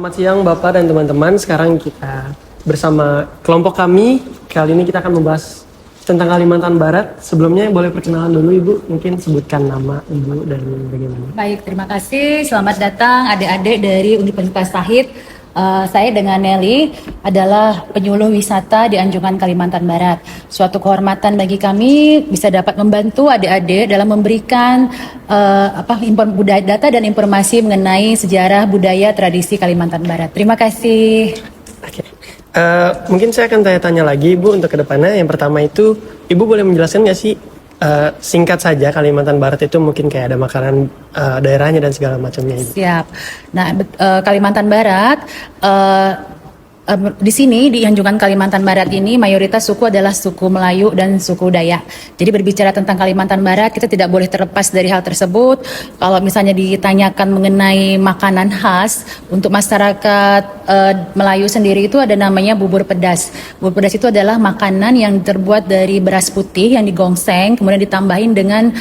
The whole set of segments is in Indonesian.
Selamat siang Bapak dan teman-teman. Sekarang kita bersama kelompok kami. Kali ini kita akan membahas tentang Kalimantan Barat. Sebelumnya boleh perkenalan dulu Ibu. Mungkin sebutkan nama Ibu dan bagaimana. Baik, terima kasih. Selamat datang adik-adik dari Universitas Tahid. Saya dengan Nelly adalah penyuluh wisata di Anjungan Kalimantan Barat. Suatu kehormatan bagi kami bisa dapat membantu adik-adik dalam memberikan budaya, data dan informasi mengenai sejarah budaya tradisi Kalimantan Barat. Terima kasih. Oke. Mungkin saya akan tanya-tanya lagi Ibu untuk kedepannya. Yang pertama itu, Ibu boleh menjelaskan nggak sih singkat saja Kalimantan Barat itu mungkin kayak ada makanan daerahnya dan segala macamnya Ibu. Siap. Nah, Kalimantan Barat di sini di Anjungan Kalimantan Barat ini mayoritas suku adalah suku Melayu dan suku Dayak. Jadi berbicara tentang Kalimantan Barat kita tidak boleh terlepas dari hal tersebut. Kalau misalnya ditanyakan mengenai makanan khas untuk masyarakat Melayu sendiri itu ada namanya bubur pedas. Bubur pedas itu adalah makanan yang terbuat dari beras putih yang digongseng kemudian ditambahin dengan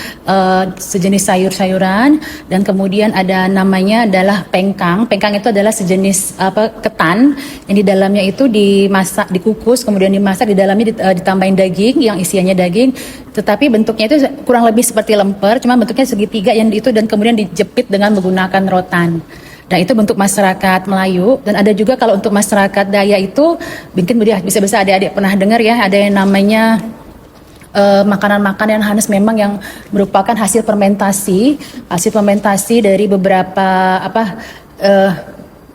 sejenis sayur-sayuran dan kemudian ada namanya adalah pengkang. Pengkang itu adalah sejenis ketan yang di dalamnya itu dimasak, dikukus, kemudian dimasak, di dalamnya ditambahin daging yang isiannya daging, tetapi bentuknya itu kurang lebih seperti lemper, cuma bentuknya segitiga yang itu dan kemudian dijepit dengan menggunakan rotan. Dan itu bentuk masyarakat Melayu. Dan ada juga kalau untuk masyarakat Dayak itu, mungkin bisa-bisa adik-adik pernah dengar ya, ada yang namanya makanan-makanan khas memang yang merupakan hasil fermentasi dari beberapa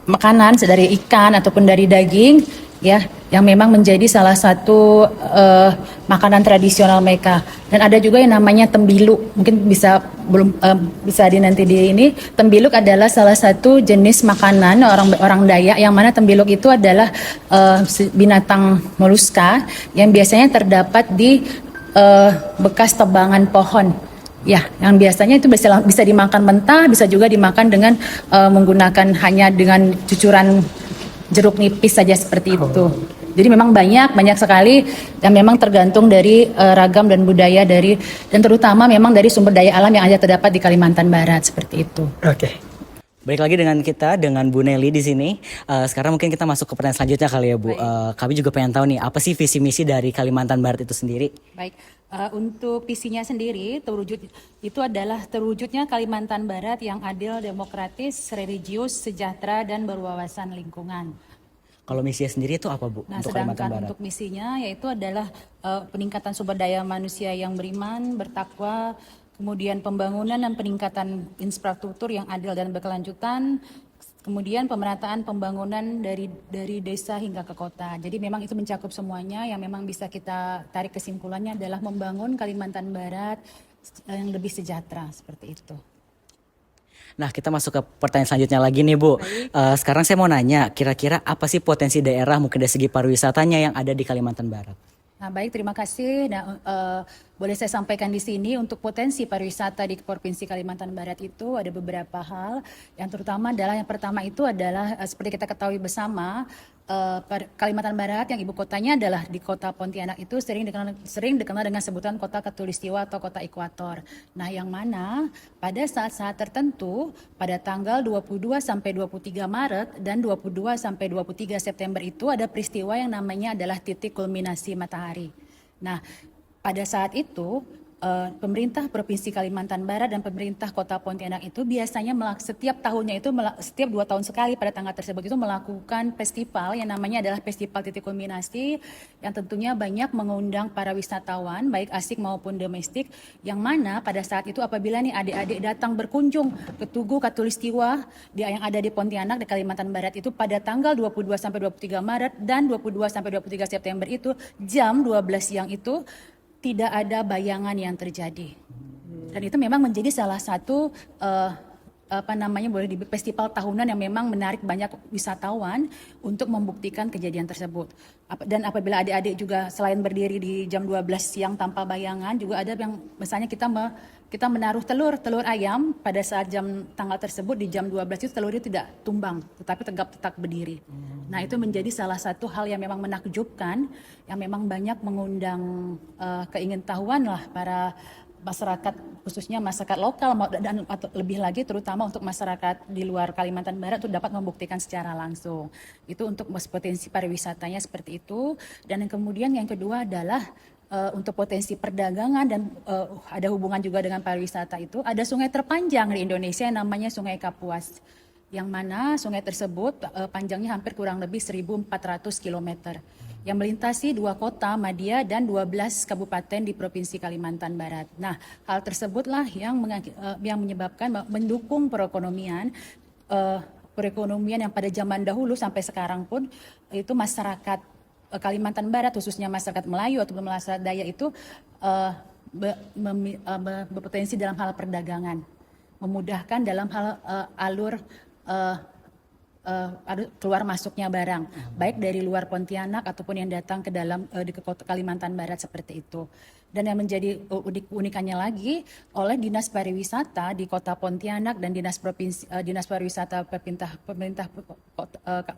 makanan dari ikan ataupun dari daging ya yang memang menjadi salah satu makanan tradisional mereka. Dan ada juga yang namanya tembiluk, mungkin bisa nanti di ini. Tembiluk adalah salah satu jenis makanan orang Dayak yang mana tembiluk itu adalah binatang moluska yang biasanya terdapat di bekas tebangan pohon. Ya, yang biasanya itu bisa dimakan mentah, bisa juga dimakan dengan menggunakan hanya dengan cucuran jeruk nipis saja seperti itu. Jadi memang banyak sekali dan memang tergantung dari ragam dan budaya dan terutama memang dari sumber daya alam yang ada terdapat di Kalimantan Barat seperti itu. Oke. Baik lagi dengan Bu Nelly di sini. Sekarang mungkin kita masuk ke pertanyaan selanjutnya kali ya Bu. Kami juga pengen tahu nih apa sih visi misi dari Kalimantan Barat itu sendiri? Baik. Untuk visinya sendiri terwujudnya Kalimantan Barat yang adil, demokratis, religius, sejahtera dan berwawasan lingkungan. Kalau misinya sendiri itu apa Bu? Nah, untuk Kalimantan Barat? Untuk misinya yaitu adalah peningkatan sumber daya manusia yang beriman, bertakwa, kemudian pembangunan dan peningkatan infrastruktur yang adil dan berkelanjutan, kemudian pemerataan pembangunan dari desa hingga ke kota. Jadi memang itu mencakup semuanya yang memang bisa kita tarik kesimpulannya adalah membangun Kalimantan Barat yang lebih sejahtera seperti itu. Nah, kita masuk ke pertanyaan selanjutnya lagi nih Bu. Sekarang saya mau nanya, kira-kira apa sih potensi daerah mungkin dari segi pariwisatanya yang ada di Kalimantan Barat? Nah, baik, terima kasih. Nah, boleh saya sampaikan di sini untuk potensi pariwisata di Provinsi Kalimantan Barat itu ada beberapa hal. Yang terutama adalah yang pertama itu adalah seperti kita ketahui bersama, Kalimantan Barat yang ibu kotanya adalah di kota Pontianak itu sering dikenal dengan sebutan kota Khatulistiwa atau kota ekuator. Nah, yang mana pada saat-saat tertentu pada tanggal 22 sampai 23 Maret dan 22 sampai 23 September itu ada peristiwa yang namanya adalah titik kulminasi matahari. Nah, pada saat itu pemerintah Provinsi Kalimantan Barat dan pemerintah Kota Pontianak itu biasanya setiap tahunnya itu setiap 2 tahun sekali pada tanggal tersebut itu melakukan festival yang namanya adalah Festival Titik Kulminasi yang tentunya banyak mengundang para wisatawan baik asing maupun domestik yang mana pada saat itu apabila nih adik-adik datang berkunjung ke Tugu Khatulistiwa yang ada di Pontianak di Kalimantan Barat itu pada tanggal 22 sampai 23 Maret dan 22 sampai 23 September itu jam 12 siang itu tidak ada bayangan yang terjadi. Dan itu memang menjadi salah satu boleh di festival tahunan yang memang menarik banyak wisatawan untuk membuktikan kejadian tersebut. Dan apabila adik-adik juga selain berdiri di jam 12 siang tanpa bayangan, juga ada yang misalnya kita menaruh telur ayam pada saat jam tanggal tersebut di jam 12 itu telurnya tidak tumbang, tetapi tetap berdiri. Nah, itu menjadi salah satu hal yang memang menakjubkan, yang memang banyak mengundang keingintahuan lah para masyarakat khususnya masyarakat lokal dan atau lebih lagi terutama untuk masyarakat di luar Kalimantan Barat itu dapat membuktikan secara langsung. Itu untuk potensi pariwisatanya seperti itu. Dan yang kemudian yang kedua adalah untuk potensi perdagangan dan ada hubungan juga dengan pariwisata itu ada sungai terpanjang di Indonesia yang namanya Sungai Kapuas. Yang mana sungai tersebut panjangnya hampir kurang lebih 1.400 km yang melintasi 2 kota, Madia dan 12 kabupaten di Provinsi Kalimantan Barat. Nah, hal tersebutlah yang menyebabkan mendukung perekonomian yang pada zaman dahulu sampai sekarang pun itu masyarakat Kalimantan Barat khususnya masyarakat Melayu atau masyarakat Dayak itu berpotensi dalam hal perdagangan, memudahkan dalam hal alur keluar masuknya barang, baik dari luar Pontianak ataupun yang datang ke dalam di kota Kalimantan Barat seperti itu. Dan yang menjadi unikannya lagi oleh Dinas Pariwisata di Kota Pontianak dan Dinas Pariwisata pemerintah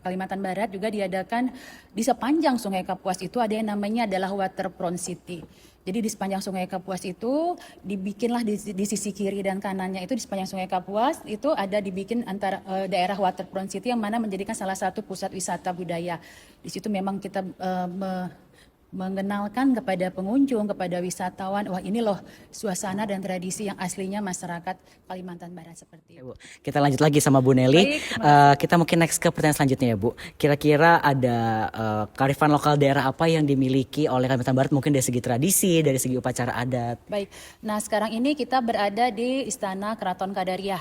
Kalimantan Barat juga diadakan di sepanjang Sungai Kapuas itu ada yang namanya adalah Waterfront City. Jadi di sepanjang Sungai Kapuas itu dibikinlah di sisi kiri dan kanannya itu di sepanjang Sungai Kapuas itu ada dibikin antara daerah Waterfront City yang mana menjadikan salah satu pusat wisata budaya. Di situ memang kita mengenalkan kepada pengunjung, kepada wisatawan, wah ini loh suasana dan tradisi yang aslinya masyarakat Kalimantan Barat seperti itu. Bu, kita lanjut lagi sama Bu Nelly. Kita mungkin next ke pertanyaan selanjutnya ya Bu. Kira-kira ada kearifan lokal daerah apa yang dimiliki oleh Kalimantan Barat mungkin dari segi tradisi, dari segi upacara adat? Baik, nah sekarang ini kita berada di Istana Keraton Kadariah.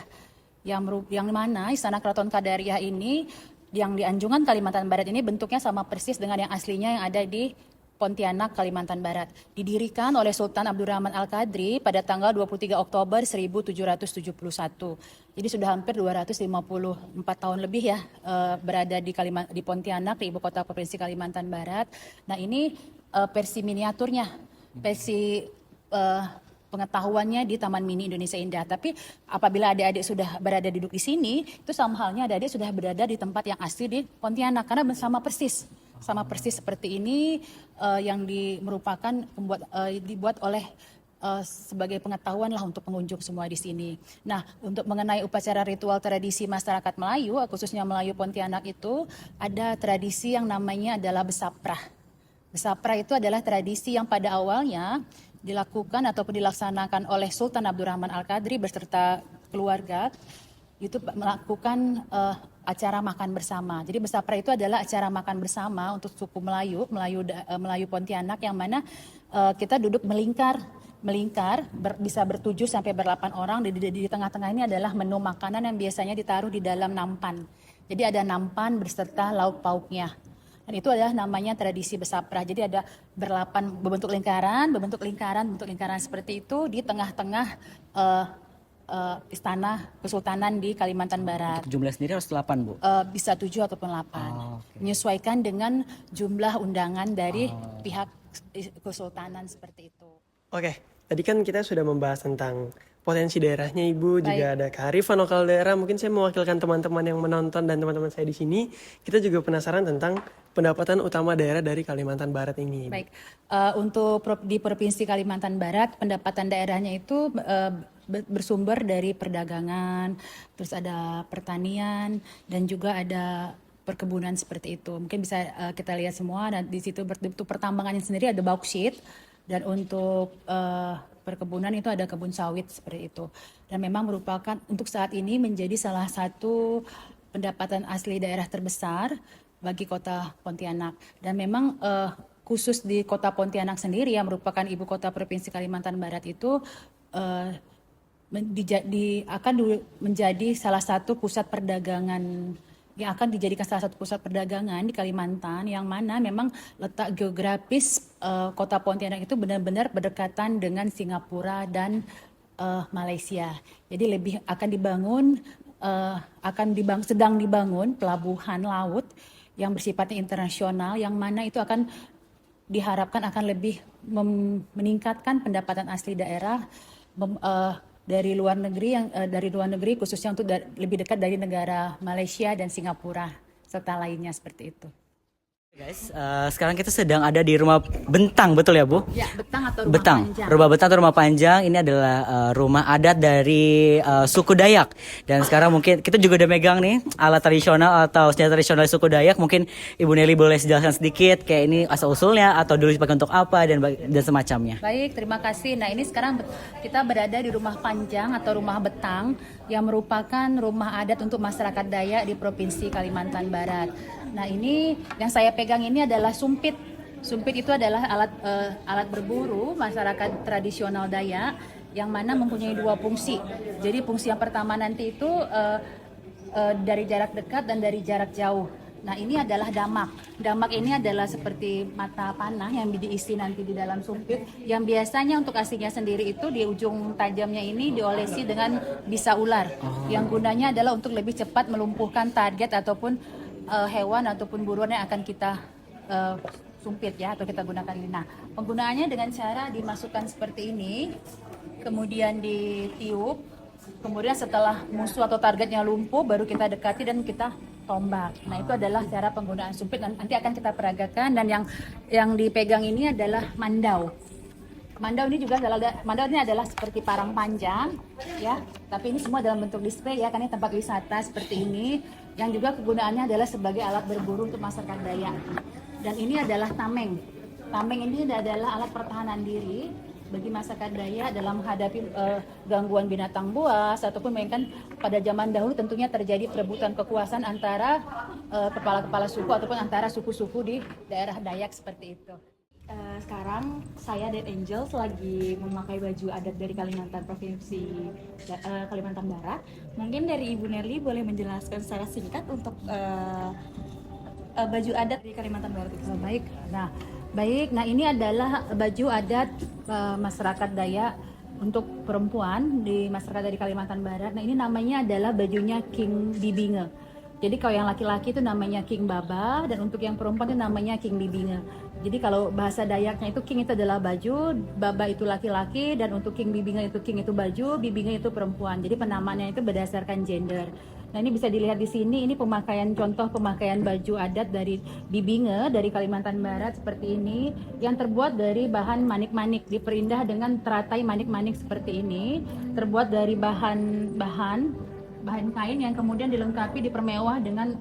Yang mana Istana Keraton Kadariah ini yang di Anjungan Kalimantan Barat ini bentuknya sama persis dengan yang aslinya yang ada di Pontianak, Kalimantan Barat. Didirikan oleh Sultan Abdurrahman Al-Qadri pada tanggal 23 Oktober 1771. Jadi sudah hampir 254 tahun lebih ya berada di Pontianak, di ibu kota Provinsi Kalimantan Barat. Nah ini versi miniaturnya, versi pengetahuannya di Taman Mini Indonesia Indah. Tapi apabila adik-adik sudah berada duduk di sini, itu sama halnya adik-adik sudah berada di tempat yang asli di Pontianak karena sama persis seperti ini yang dibuat oleh sebagai pengetahuan lah untuk pengunjung semua di sini. Nah, untuk mengenai upacara ritual tradisi masyarakat Melayu, khususnya Melayu Pontianak itu ada tradisi yang namanya adalah besaprah. Besaprah itu adalah tradisi yang pada awalnya dilakukan ataupun dilaksanakan oleh Sultan Abdurrahman Al-Qadri beserta keluarga itu melakukan acara makan bersama. Jadi besaprah itu adalah acara makan bersama untuk suku Melayu Pontianak yang mana kita duduk melingkar bisa ber-7 sampai ber-8 orang. Di tengah-tengah ini adalah menu makanan yang biasanya ditaruh di dalam nampan. Jadi ada nampan beserta lauk pauknya. Dan itu adalah namanya tradisi besaprah. Jadi ada berbentuk lingkaran seperti itu di tengah-tengah istana kesultanan di Kalimantan Barat. Untuk jumlah sendiri harus 8 Bu? Bisa 7 ataupun 8. Menyesuaikan dengan jumlah undangan dari pihak kesultanan seperti itu. Oke, tadi kan kita sudah membahas tentang potensi daerahnya Ibu, juga ada kearifan lokal daerah. Mungkin saya mewakilkan teman-teman yang menonton dan teman-teman saya di sini. Kita juga penasaran tentang pendapatan utama daerah dari Kalimantan Barat ini. Baik, untuk di Provinsi Kalimantan Barat, pendapatan daerahnya itu bersumber dari perdagangan, terus ada pertanian, dan juga ada perkebunan seperti itu. Mungkin bisa kita lihat semua, dan di situ untuk pertambangannya sendiri ada bauxite, dan untuk perkebunan itu ada kebun sawit seperti itu. Dan memang merupakan untuk saat ini menjadi salah satu pendapatan asli daerah terbesar bagi kota Pontianak. Dan memang khusus di kota Pontianak sendiri yang merupakan ibu kota Provinsi Kalimantan Barat itu akan menjadi salah satu pusat perdagangan yang akan dijadikan salah satu pusat perdagangan di Kalimantan, yang mana memang letak geografis kota Pontianak itu benar-benar berdekatan dengan Singapura dan Malaysia. Jadi sedang dibangun pelabuhan laut yang bersifatnya internasional, yang mana itu akan diharapkan akan lebih meningkatkan pendapatan asli daerah dari luar negeri khususnya untuk lebih dekat dari negara Malaysia dan Singapura serta lainnya seperti itu. Guys, sekarang kita sedang ada di rumah Bentang, betul ya Bu? Ya, betang atau rumah Betang, panjang. rumah Betang atau rumah panjang ini adalah rumah adat dari suku Dayak. Dan sekarang mungkin kita juga udah megang nih alat tradisional atau senjata tradisional suku Dayak. Mungkin Ibu Nelly boleh jelaskan sedikit kayak ini asal usulnya atau dulu dipakai untuk apa dan semacamnya. Baik, terima kasih. Nah, ini sekarang kita berada di rumah panjang atau rumah betang yang merupakan rumah adat untuk masyarakat Dayak di Provinsi Kalimantan Barat. Nah, ini yang saya pegang ini adalah sumpit. Sumpit itu adalah alat berburu masyarakat tradisional Dayak yang mana mempunyai dua fungsi. Jadi fungsi yang pertama nanti itu dari jarak dekat dan dari jarak jauh. Nah, ini adalah damak. Damak ini adalah seperti mata panah yang diisi nanti di dalam sumpit. Yang biasanya untuk aslinya sendiri itu di ujung tajamnya ini diolesi dengan bisa ular. Yang gunanya adalah untuk lebih cepat melumpuhkan target ataupun hewan ataupun buruan yang akan kita sumpit ya atau kita gunakan ini. Nah, penggunaannya dengan cara dimasukkan seperti ini, kemudian ditiup, kemudian setelah musuh atau targetnya lumpuh baru kita dekati dan kita tombak. Nah, itu adalah cara penggunaan sumpit dan nanti akan kita peragakan. Dan yang dipegang ini adalah mandau. Mandau ini juga mandau ini adalah seperti parang panjang ya, tapi ini semua dalam bentuk display ya, karena tempat wisata seperti ini yang juga kegunaannya adalah sebagai alat berburu untuk masyarakat Dayak. Dan ini adalah tameng. Tameng ini adalah alat pertahanan diri bagi masyarakat Dayak dalam menghadapi gangguan binatang buas ataupun mainkan pada zaman dahulu tentunya terjadi perebutan kekuasaan antara kepala-kepala suku ataupun antara suku-suku di daerah Dayak seperti itu. Sekarang saya dan Angels lagi memakai baju adat dari Kalimantan Provinsi Kalimantan Barat. Mungkin dari Ibu Nelly boleh menjelaskan secara singkat untuk baju adat di Kalimantan Barat itu. Baik. Nah, ini adalah baju adat masyarakat Dayak untuk perempuan di masyarakat dari Kalimantan Barat. Nah, ini namanya adalah bajunya King Bibinge. Jadi kalau yang laki-laki itu namanya King Baba dan untuk yang perempuan itu namanya King Bibinge. Jadi kalau bahasa Dayaknya itu King itu adalah baju, Baba itu laki-laki, dan untuk King Bibinge itu King itu baju, Bibinge itu perempuan. Jadi penamaannya itu berdasarkan gender. Nah, ini bisa dilihat di sini, ini contoh pemakaian baju adat dari Bibinge dari Kalimantan Barat seperti ini yang terbuat dari bahan manik-manik, diperindah dengan teratai manik-manik seperti ini, terbuat dari bahan kain yang kemudian dilengkapi dipermewah dengan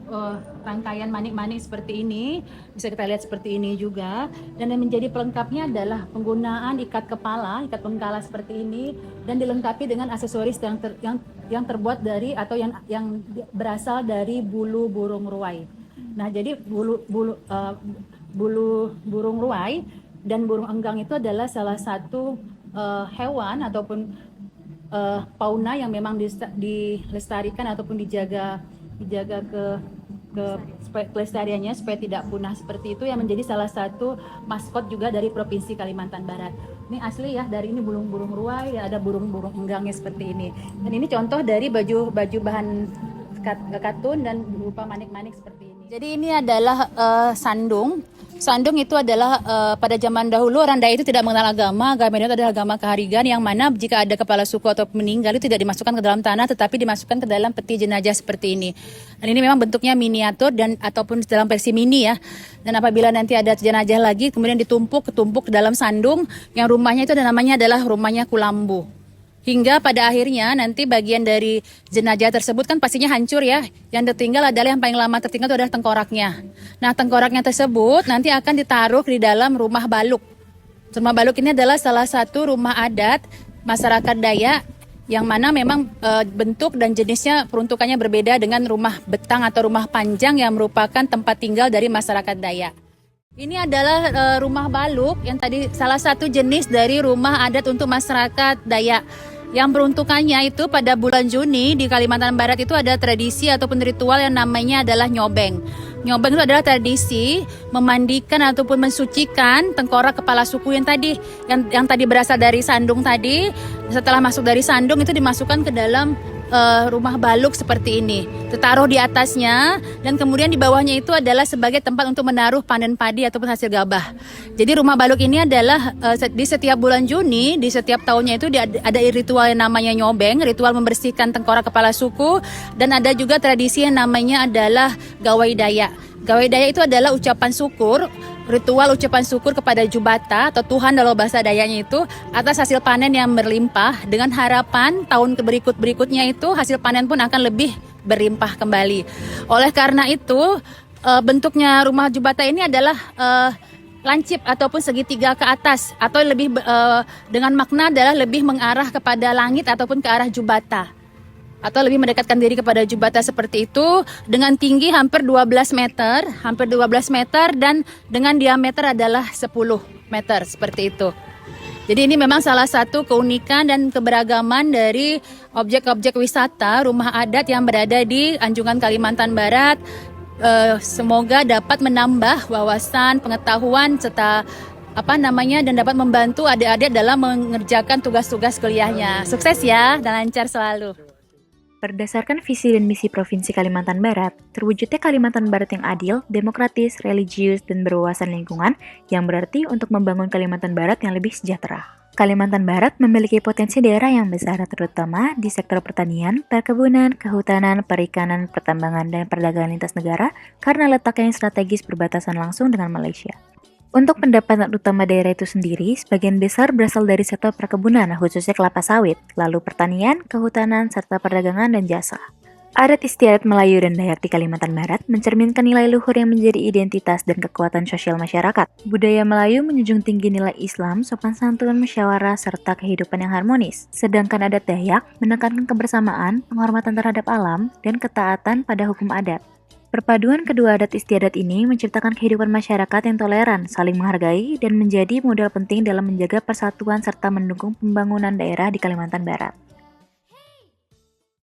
rangkaian manik-manik seperti ini. Bisa kita lihat seperti ini juga. Dan yang menjadi pelengkapnya adalah penggunaan ikat pengkala seperti ini dan dilengkapi dengan aksesoris yang terbuat dari atau yang berasal dari bulu burung ruai. Nah, jadi bulu burung ruai dan burung enggang itu adalah salah satu hewan ataupun fauna yang memang dilestarikan ataupun dijaga kelestariannya supaya tidak punah seperti itu, yang menjadi salah satu maskot juga dari Provinsi Kalimantan Barat. Ini asli ya, dari ini burung-burung ruai, ada burung-burung enggangnya seperti ini. Dan ini contoh dari baju bahan katun dan berupa manik-manik seperti ini. Jadi ini adalah sandung. Sandung itu adalah pada zaman dahulu orang Dayak itu tidak mengenal agama itu adalah agama Kaharigan, yang mana jika ada kepala suku atau meninggal itu tidak dimasukkan ke dalam tanah tetapi dimasukkan ke dalam peti jenazah seperti ini. Dan ini memang bentuknya miniatur dan ataupun dalam versi mini ya. Dan apabila nanti ada jenazah lagi kemudian ketumpuk ke dalam sandung yang rumahnya itu namanya adalah rumahnya Kulambu. Hingga pada akhirnya nanti bagian dari jenazah tersebut kan pastinya hancur ya. Yang tertinggal adalah yang paling lama tertinggal itu adalah tengkoraknya. Nah, tengkoraknya tersebut nanti akan ditaruh di dalam rumah baluk. Rumah baluk ini adalah salah satu rumah adat masyarakat Dayak yang mana memang bentuk dan jenisnya peruntukannya berbeda dengan rumah betang atau rumah panjang yang merupakan tempat tinggal dari masyarakat Dayak. Ini adalah rumah baluk yang tadi salah satu jenis dari rumah adat untuk masyarakat Dayak. Yang peruntukannya itu pada bulan Juni di Kalimantan Barat itu ada tradisi ataupun ritual yang namanya adalah nyobeng. Nyobeng itu adalah tradisi memandikan ataupun mensucikan tengkorak kepala suku yang tadi berasal dari sandung tadi. Setelah masuk dari sandung itu dimasukkan ke dalam rumah baluk seperti ini, ditaruh di atasnya dan kemudian di bawahnya itu adalah sebagai tempat untuk menaruh panen padi ataupun hasil gabah. Jadi rumah baluk ini adalah di setiap bulan Juni, di setiap tahunnya itu ada ritual yang namanya nyobeng, ritual membersihkan tengkorak kepala suku, dan ada juga tradisi yang namanya adalah gawai Dayak. Gawe daya itu adalah ucapan syukur, ritual ucapan syukur kepada Jubata atau Tuhan dalam bahasa Dayanya itu atas hasil panen yang berlimpah dengan harapan tahun berikutnya itu hasil panen pun akan lebih berlimpah kembali. Oleh karena itu bentuknya rumah Jubata ini adalah lancip ataupun segitiga ke atas atau lebih dengan makna adalah lebih mengarah kepada langit ataupun ke arah Jubata. Atau lebih mendekatkan diri kepada Jubata seperti itu dengan tinggi hampir 12 meter dan dengan diameter adalah 10 meter seperti itu. Jadi ini memang salah satu keunikan dan keberagaman dari objek-objek wisata rumah adat yang berada di Anjungan Kalimantan Barat. Semoga dapat menambah wawasan, pengetahuan serta dan dapat membantu adik-adik dalam mengerjakan tugas-tugas kuliahnya. Sukses ya dan lancar selalu. Berdasarkan visi dan misi Provinsi Kalimantan Barat, terwujudnya Kalimantan Barat yang adil, demokratis, religius, dan berwawasan lingkungan yang berarti untuk membangun Kalimantan Barat yang lebih sejahtera. Kalimantan Barat memiliki potensi daerah yang besar terutama di sektor pertanian, perkebunan, kehutanan, perikanan, pertambangan, dan perdagangan lintas negara karena letaknya yang strategis berbatasan langsung dengan Malaysia. Untuk pendapatan utama daerah itu sendiri, sebagian besar berasal dari sektor perkebunan, khususnya kelapa sawit, lalu pertanian, kehutanan, serta perdagangan dan jasa. Adat istiadat Melayu dan Dayak di Kalimantan Barat mencerminkan nilai luhur yang menjadi identitas dan kekuatan sosial masyarakat. Budaya Melayu menjunjung tinggi nilai Islam, sopan santun, musyawarah, serta kehidupan yang harmonis. Sedangkan adat Dayak menekankan kebersamaan, penghormatan terhadap alam, dan ketaatan pada hukum adat. Perpaduan kedua adat istiadat ini menciptakan kehidupan masyarakat yang toleran, saling menghargai, dan menjadi modal penting dalam menjaga persatuan serta mendukung pembangunan daerah di Kalimantan Barat.